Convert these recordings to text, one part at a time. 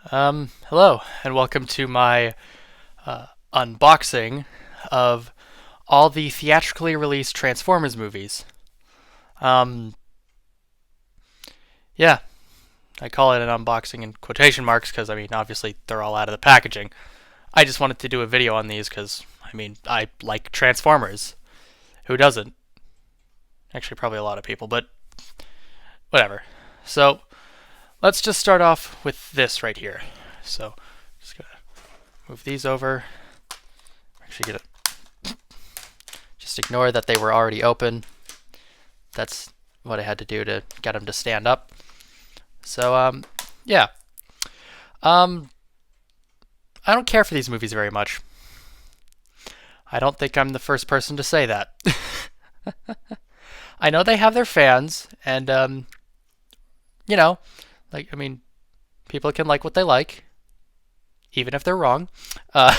Hello, and welcome to my unboxing of all the theatrically released Transformers movies. Um, yeah, I call it an unboxing in quotation marks because, obviously they're all out of the packaging. I just wanted to do a video on these because, I like Transformers. Who doesn't? Actually, probably a lot of people, but whatever. So, let's just start off with this right here. So, just gonna move these over. Actually, get it. Just ignore that they were already open. That's what I had to do to get them to stand up. So, yeah. Um, I don't care for these movies very much. I don't think I'm the first person to say that. I know they have their fans, and, you know, like, people can like what they like, even if they're wrong. Uh,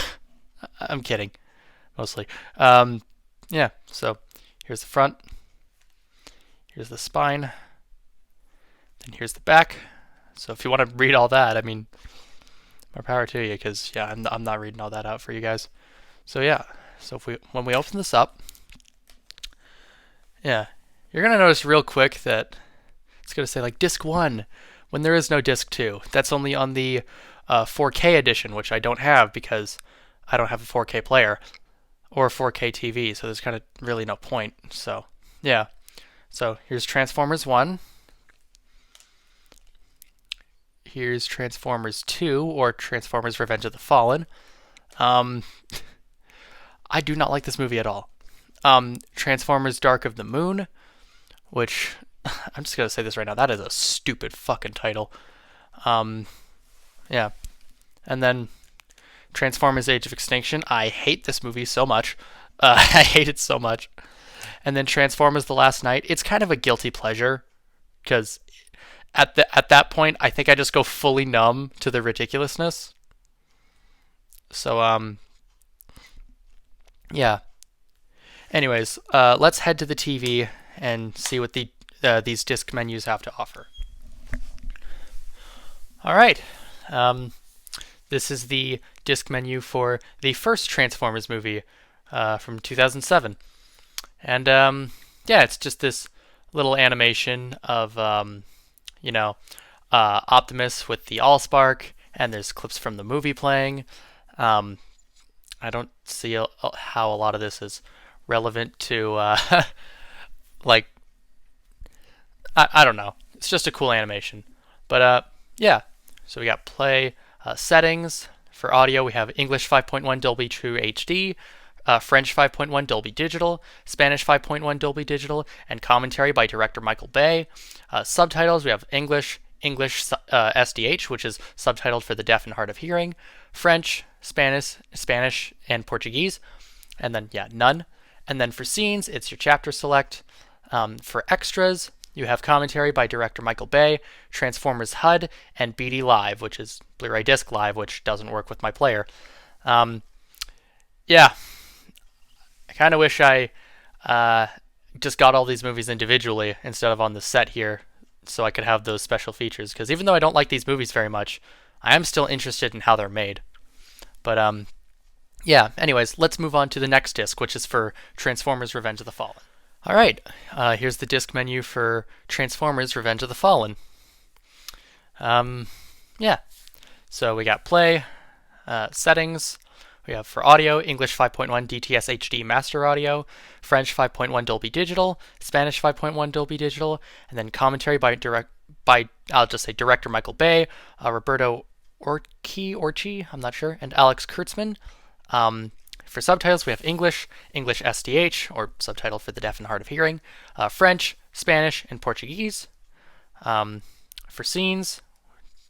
I'm kidding, mostly. Yeah, so here's the front, here's the spine, then here's the back. So if you want to read all that, more power to you, because yeah, I'm not reading all that out for you guys. So yeah, so if when we open this up, yeah, you're gonna notice real quick that it's gonna say like disc one when there is no disc two. That's only on the 4K edition, which I don't have because I don't have a 4K player or a 4K TV, so there's kind of really no point. So yeah, so here's Transformers 1. Here's Transformers 2, or Transformers Revenge of the Fallen. Um, I do not like this movie at all. Transformers Dark of the Moon, which I'm just going to say this right now, that is a stupid fucking title. Um, yeah. And then Transformers Age of Extinction. I hate this movie so much. I hate it so much. And then Transformers The Last Night. It's kind of a guilty pleasure because at that point, I think I just go fully numb to the ridiculousness. So yeah. Anyways, let's head to the TV and see what these disc menus have to offer. All right. This is the disc menu for the first Transformers movie from 2007, and yeah, it's just this little animation of Optimus with the Allspark, and there's clips from the movie playing. Um, I don't see how a lot of this is relevant to like I don't know. It's just a cool animation, but yeah. So we got play settings for audio. We have English 5.1 Dolby True HD. French 5.1 Dolby Digital, Spanish 5.1 Dolby Digital, and commentary by director Michael Bay. Subtitles, we have English SDH, which is subtitled for the deaf and hard of hearing, French, Spanish, and Portuguese, and then, yeah, none. And then for scenes, it's your chapter select. For extras, you have commentary by director Michael Bay, Transformers HUD, and BD Live, which is Blu-ray Disc Live, which doesn't work with my player. Yeah, I kind of wish I just got all these movies individually instead of on the set here so I could have those special features. Because even though I don't like these movies very much, I am still interested in how they're made. But yeah, anyways, let's move on to the next disc, which is for Transformers Revenge of the Fallen. All right, here's the disc menu for Transformers Revenge of the Fallen. Yeah, so we got play, settings. We have for audio, English 5.1 DTS HD Master Audio, French 5.1 Dolby Digital, Spanish 5.1 Dolby Digital, and then commentary by I'll just say director Michael Bay, Roberto Orci, I'm not sure, and Alex Kurtzman. For subtitles, we have English SDH, or subtitle for the deaf and hard of hearing, French, Spanish, and Portuguese. For scenes,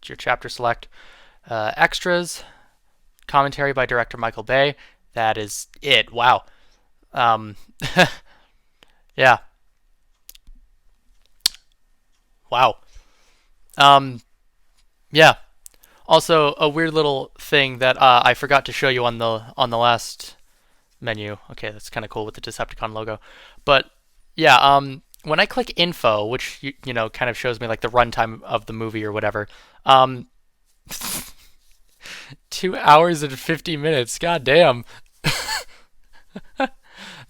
it's your chapter select, extras, commentary by director Michael Bay. That is it. Wow. Yeah. Wow. Yeah. Also, a weird little thing that I forgot to show you on the last menu. Okay, that's kind of cool with the Decepticon logo. But yeah, when I click info, which kind of shows me like the runtime of the movie or whatever, um, 2 hours and 50 minutes. God damn.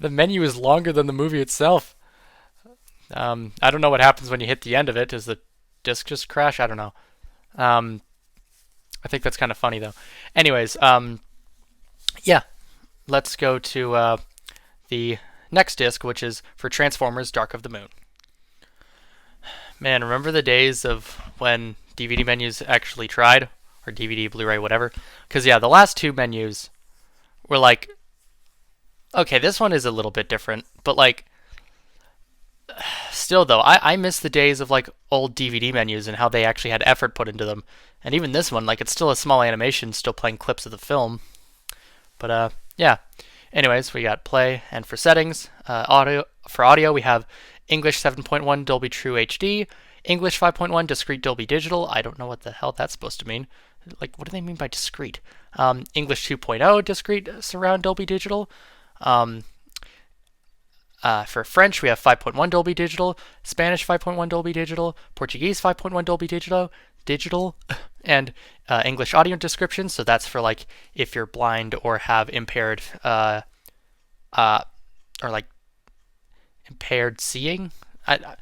The menu is longer than the movie itself. I don't know what happens when you hit the end of it. Does the disc just crash? I don't know. Um, I think that's kind of funny though. Anyways, yeah, let's go to the next disc, which is for Transformers: Dark of the Moon. Man, remember the days of when DVD menus actually tried, or DVD, Blu-ray, whatever? Because yeah, the last two menus were like, okay, this one is a little bit different, but like, still though, I miss the days of like old DVD menus and how they actually had effort put into them. And even this one, like, it's still a small animation, still playing clips of the film. But yeah. Anyways, we got play, and for settings, audio we have English 7.1 Dolby True HD, English 5.1 discrete Dolby Digital. I don't know what the hell that's supposed to mean. Like, what do they mean by discrete? English 2.0 discrete surround Dolby Digital. Um, for French, we have 5.1 Dolby Digital, Spanish 5.1 Dolby Digital, Portuguese 5.1 Dolby Digital, and English audio description. So that's for like if you're blind or have impaired or like impaired seeing. I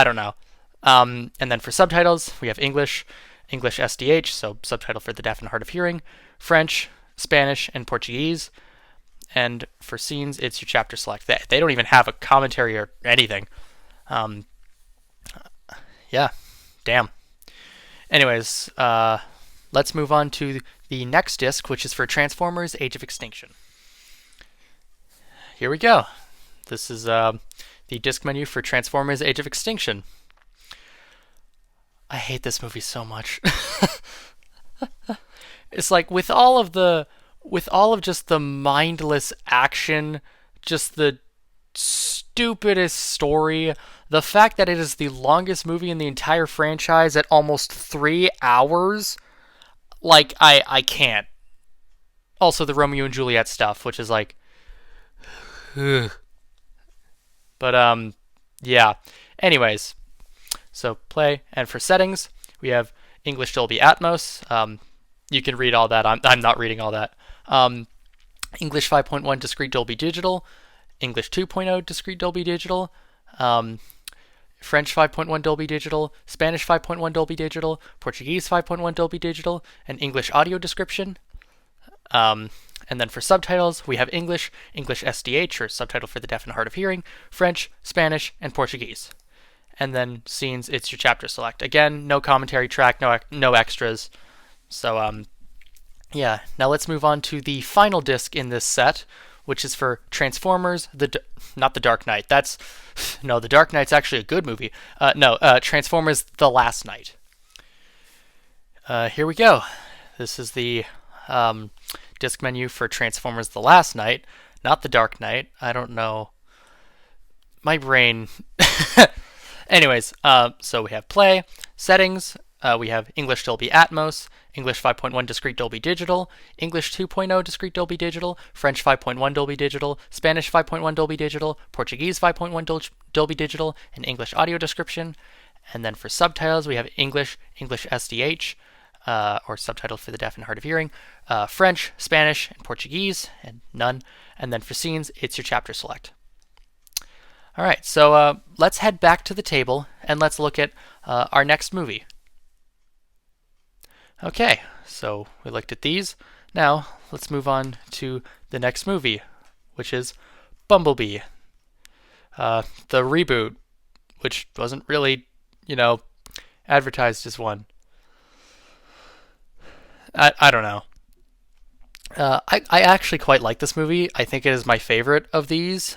don't know. And then for subtitles, we have English SDH, so subtitle for the deaf and hard of hearing, French, Spanish, and Portuguese. And for scenes, it's your chapter select. They don't even have a commentary or anything. Yeah, damn. Anyways, let's move on to the next disc, which is for Transformers: Age of Extinction. Here we go. This is the disc menu for Transformers: Age of Extinction. I hate this movie so much. It's like with all of just the mindless action, just the stupidest story, the fact that it is the longest movie in the entire franchise at almost 3 hours, like I can't. Also the Romeo and Juliet stuff, which is like but yeah. Anyways, so play, and for settings, we have English Dolby Atmos. You can read all that. I'm not reading all that. English 5.1 discrete Dolby Digital, English 2.0 discrete Dolby Digital, French 5.1 Dolby Digital, Spanish 5.1 Dolby Digital, Portuguese 5.1 Dolby Digital, and English audio description. And then for subtitles, we have English SDH, or subtitle for the deaf and hard of hearing, French, Spanish, and Portuguese. And then scenes, it's your chapter select. Again, no commentary track, no extras. So yeah. Now let's move on to the final disc in this set, which is for Transformers: not the Dark Knight. No, the Dark Knight's actually a good movie. Transformers: The Last Knight. Here we go. This is the disc menu for Transformers: The Last Knight, not the Dark Knight. I don't know. My brain. Anyways, so we have play, settings, we have English Dolby Atmos, English 5.1 discrete Dolby Digital, English 2.0 discrete Dolby Digital, French 5.1 Dolby Digital, Spanish 5.1 Dolby Digital, Portuguese 5.1 Dolby Digital, and English audio description. And then for subtitles, we have English SDH, or subtitle for the deaf and hard of hearing, French, Spanish, and Portuguese, and none. And then for scenes, it's your chapter select. All right, so let's head back to the table and let's look at our next movie. Okay, so we looked at these. Now let's move on to the next movie, which is Bumblebee, the reboot, which wasn't really, advertised as one. I don't know. I actually quite like this movie. I think it is my favorite of these.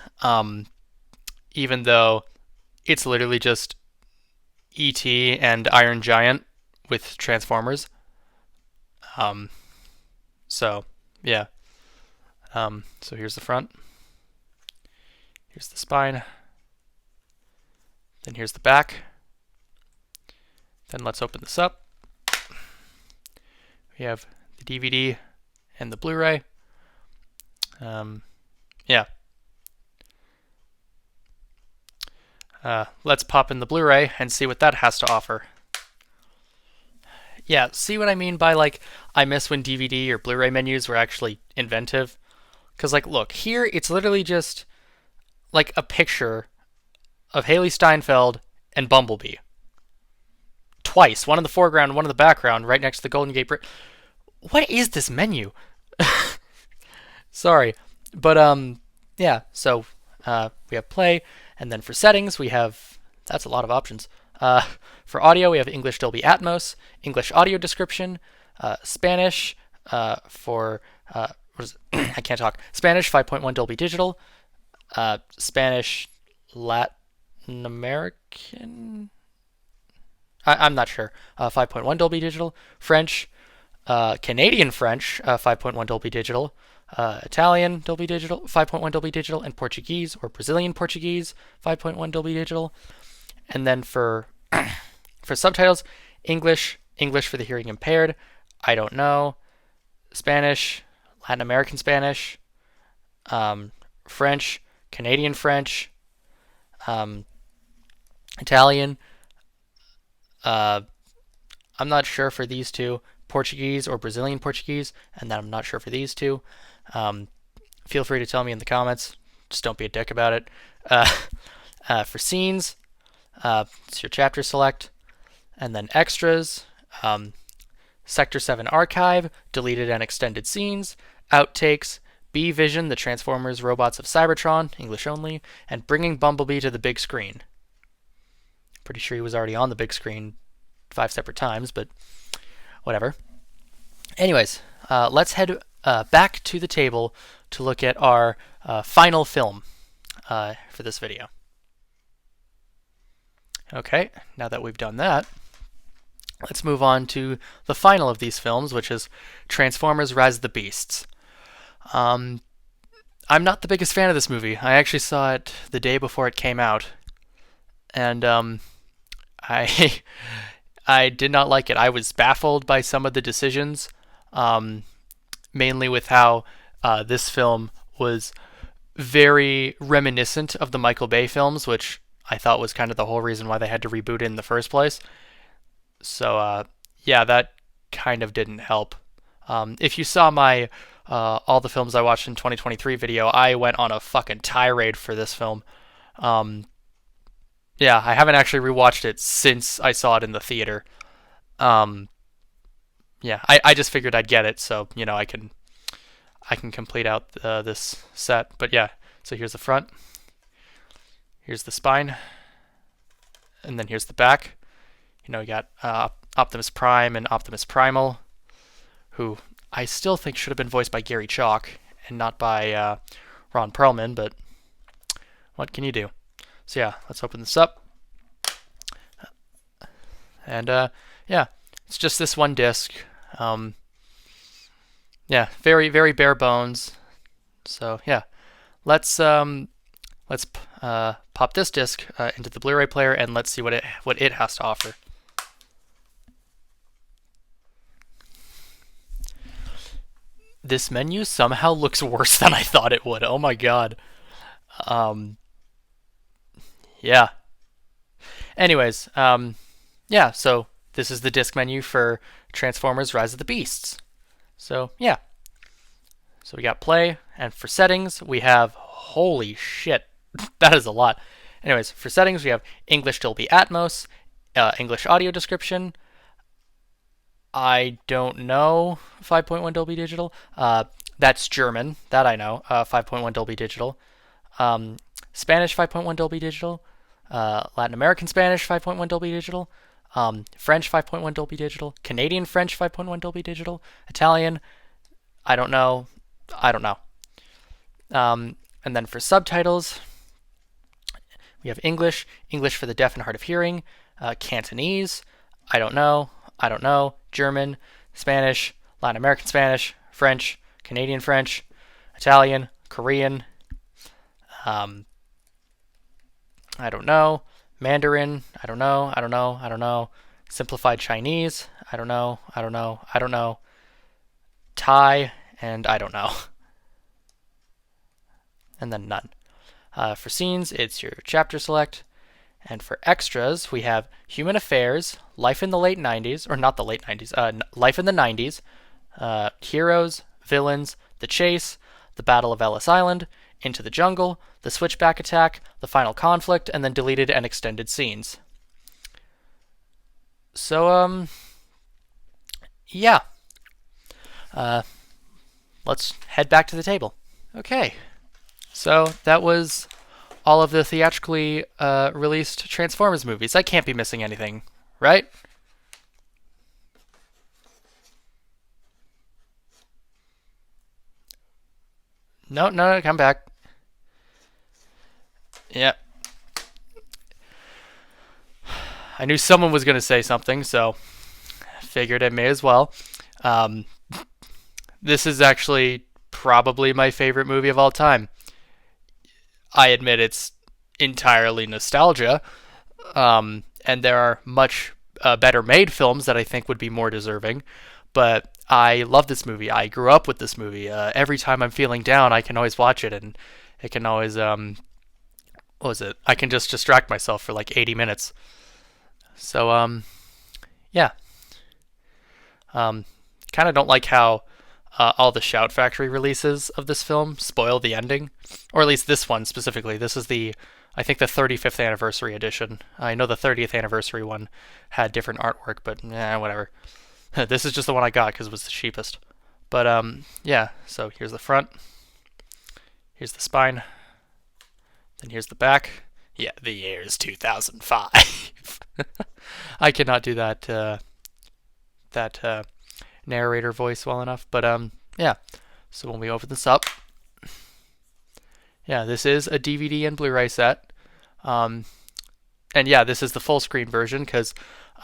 Even though it's literally just E.T. and Iron Giant with Transformers. So, yeah. So here's the front. Here's the spine. Then here's the back. Then let's open this up. We have the DVD and the Blu-ray. Yeah. Let's pop in the Blu-ray and see what that has to offer. Yeah, see what I mean by like I miss when DVD or Blu-ray menus were actually inventive? Cuz like look, here it's literally just like a picture of Haley Steinfeld and Bumblebee. Twice, one in the foreground, one in the background, right next to the Golden Gate Bridge. What is this menu? Sorry. But yeah, so we have play, and then for settings we have that's a lot of options. For audio we have English Dolby Atmos, English audio description, Spanish for what is it? I can't talk. Spanish 5.1 Dolby Digital, Spanish Latin American. I'm not sure. 5.1 Dolby Digital, French, Canadian French, 5.1 Dolby Digital, Italian Dolby Digital, 5.1 Dolby Digital, and Portuguese or Brazilian Portuguese, 5.1 Dolby Digital. And then for for subtitles, English for the hearing impaired. I don't know. Spanish, Latin American Spanish, French, Canadian French, um, Italian. I'm not sure for these two. Portuguese or Brazilian Portuguese, and then I'm not sure for these two. Um, Feel free to tell me in the comments. Just don't be a dick about it. For scenes, it's your chapter select, and then extras, Sector 7 archive, deleted and extended scenes, outtakes, B Vision, the Transformers Robots of Cybertron, English only, and bringing Bumblebee to the big screen. Pretty sure he was already on the big screen 5 separate times, but whatever. Anyways, let's head back to the table to look at our final film for this video. Okay, now that we've done that, let's move on to the final of these films, which is Transformers Rise of the Beasts. I'm not the biggest fan of this movie. I actually saw it the day before it came out, and I I did not like it. I was baffled by some of the decisions, mainly with how this film was very reminiscent of the Michael Bay films, which I thought was kind of the whole reason why they had to reboot it in the first place. So yeah, that kind of didn't help. If you saw my all the films I watched in 2023 video, I went on a fucking tirade for this film. Yeah, I haven't actually rewatched it since I saw it in the theater. Yeah, I just figured I'd get it, so you know I can complete out this set. But yeah, so here's the front, here's the spine, and then here's the back. You know, you got Optimus Prime and Optimus Primal, who I still think should have been voiced by Gary Chalk and not by Ron Perlman, but what can you do? So yeah, let's open this up. And yeah, it's just this one disc. Yeah, very very bare bones. So yeah, let's pop this disc into the Blu-ray player and let's see what it has to offer. This menu somehow looks worse than I thought it would. Oh my god. Yeah. Anyways, yeah, so this is the disc menu for Transformers Rise of the Beasts. So, yeah. So we got play, and for settings, we have, holy shit, that is a lot. Anyways, for settings, we have English Dolby Atmos, English audio description. I don't know 5.1 Dolby Digital. That's German, that I know, 5.1 Dolby Digital. Spanish 5.1 Dolby Digital. Latin American Spanish 5.1 Dolby Digital. French 5.1 Dolby Digital. Canadian French 5.1 Dolby Digital. Italian, I don't know. And then for subtitles, we have English for the deaf and hard of hearing. Cantonese, I don't know. German, Spanish, Latin American Spanish, French, Canadian French, Italian, Korean, I don't know. Mandarin, I don't know. Simplified Chinese, I don't know. Thai, and I don't know. And then none. For scenes, it's your chapter select, And for extras, we have Human Affairs, Life in the late 90s, or not the late 90s, Life in the 90s, Heroes, Villains, The Chase, The Battle of Ellis Island, Into the Jungle, The Switchback Attack, The Final Conflict, and then deleted and extended scenes. So, yeah. Uh, let's head back to the table. Okay. So that was all of the theatrically released Transformers movies. I can't be missing anything, right? No, no, no, come back. Yeah. I knew someone was going to say something, so I figured I may as well. Um, this is actually probably my favorite movie of all time. I admit it's entirely nostalgia, and there are much better made films that I think would be more deserving. But I love this movie. I grew up with this movie. Every time I'm feeling down, I can always watch it, and it can always what was it? I can just distract myself for like 80 minutes. So yeah. Um, kind of don't like how all the Shout Factory releases of this film spoil the ending, or at least this one specifically. This is I think the 35th anniversary edition. I know the 30th anniversary one had different artwork, but whatever. This is just the one I got because it was the cheapest. But yeah. So here's the front. Here's the spine. Then here's the back. Yeah, the year is 2005. I cannot do that narrator voice well enough, but yeah. So when we open this up, yeah, this is a DVD and Blu-ray set, and yeah, this is the full screen version because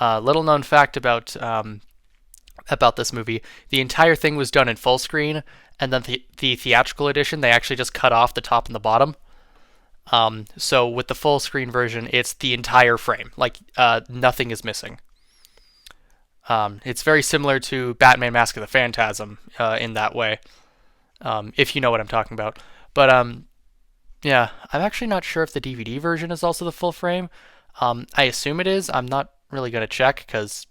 little known fact about this movie, the entire thing was done in full screen, and then the theatrical edition they actually just cut off the top and the bottom. So with the full screen version, it's the entire frame, like nothing is missing. It's very similar to Batman: Mask of the Phantasm in that way, if you know what I'm talking about. But yeah, I'm actually not sure if the DVD version is also the full frame. I assume it is. I'm not really gonna check because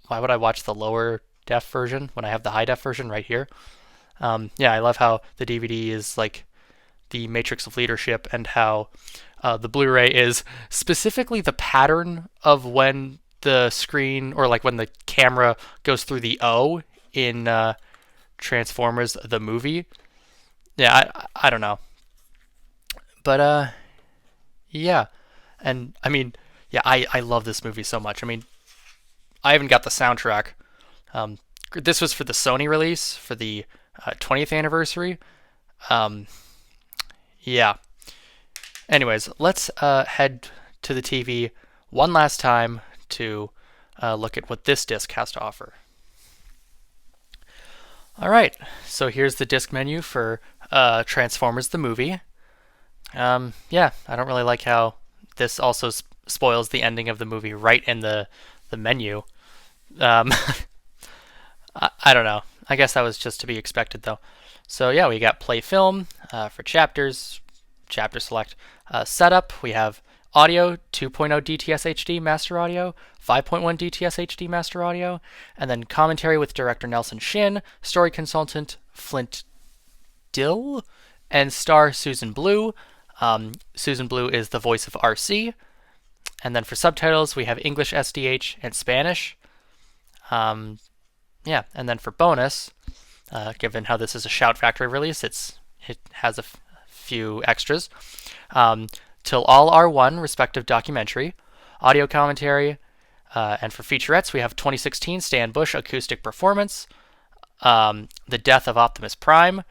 why would I watch the lower def version when I have the high def version right here? Yeah, I love how the DVD is like the matrix of leadership, and how the Blu-ray is specifically the pattern of when the screen, or like when the camera goes through the O in Transformers the movie. Yeah, I don't know, but yeah, and I mean, yeah, I love this movie so much. I mean, I haven't got the soundtrack. This was for the Sony release for the 20th anniversary. Yeah. Anyways, let's head to the TV one last time to look at what this disc has to offer. All right, so here's the disc menu for Transformers the movie. Yeah, I don't really like how this also spoils the ending of the movie right in the menu. Um, I don't know. I guess that was just to be expected, though. So yeah, we got play film for chapters, chapter select. Setup, we have audio, 2.0 DTS HD master audio, 5.1 DTS HD master audio, and then commentary with director Nelson Shin, story consultant Flint Dill, and star Susan Blue. Susan Blue is the voice of RC. And then for subtitles, we have English SDH and Spanish. Yeah, and then for bonus, given how this is a Shout Factory release, it has a few extras. Till All Are One, respective documentary, audio commentary, and for featurettes, we have 2016 Stan Bush acoustic performance, The Death of Optimus Prime,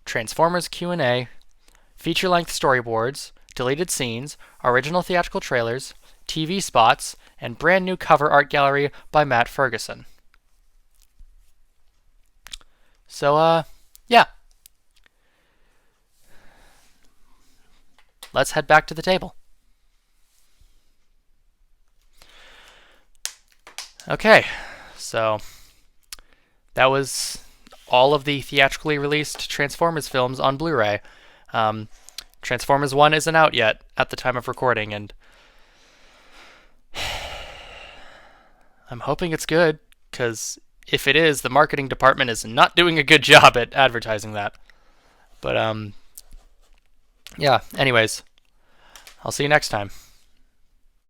Transformers Q&A, feature-length storyboards, deleted scenes, original theatrical trailers, TV spots, and brand new cover art gallery by Matt Ferguson. So, yeah. Let's head back to the table. Okay, so that was all of the theatrically released Transformers films on Blu-ray. Transformers 1 isn't out yet at the time of recording, and I'm hoping it's good, because if it is, the marketing department is not doing a good job at advertising that. But yeah. Anyways, I'll see you next time.